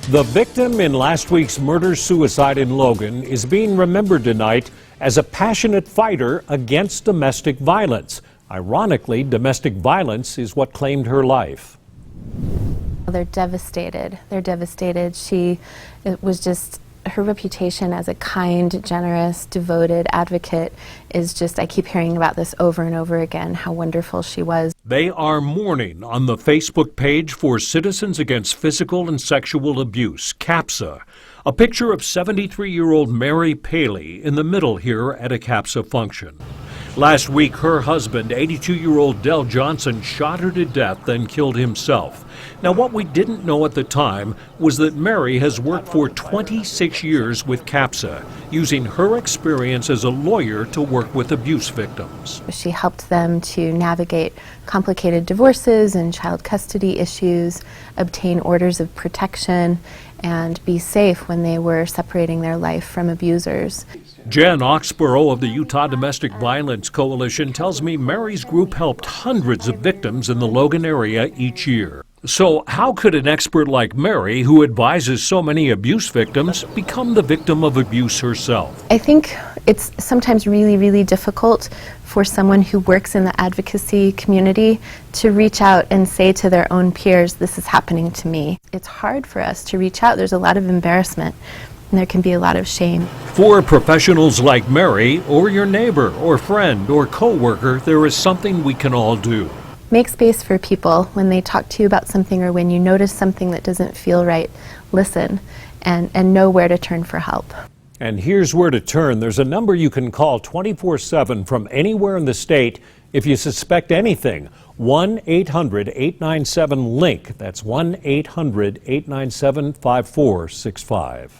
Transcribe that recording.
The victim in last week's murder-suicide in Logan is being remembered tonight as a passionate fighter against domestic violence. Ironically, domestic violence is what claimed her life. They're devastated. They're devastated. It was just her reputation as a kind, generous, devoted advocate is just, I keep hearing about this over and over again, how wonderful she was. They are mourning on the Facebook page for Citizens Against Physical and Sexual Abuse, CAPSA. A picture of 73-year-old Mary Paley in the middle here at a CAPSA function. Last week, her husband, 82-year-old Del Johnson, shot her to death, then killed himself. Now, what we didn't know at the time was that Mary has worked for 26 years with CAPSA, using her experience as a lawyer to work with abuse victims. She helped them to navigate complicated divorces and child custody issues, obtain orders of protection, and be safe when they were separating their life from abusers. Jen Oxborough of the Utah Domestic Violence Coalition tells me Mary's group helped hundreds of victims in the Logan area each year. So how could an expert like Mary, who advises so many abuse victims, become the victim of abuse herself? I think it's sometimes really, really difficult for someone who works in the advocacy community to reach out and say to their own peers, this is happening to me. It's hard for us to reach out. There's a lot of embarrassment, and there can be a lot of shame. For professionals like Mary, or your neighbor, or friend, or co-worker, there is something we can all do. Make space for people when they talk to you about something or when you notice something that doesn't feel right. Listen and know where to turn for help. And here's where to turn. There's a number you can call 24/7 from anywhere in the state if you suspect anything. 1-800-897-LINK. That's 1-800-897-5465.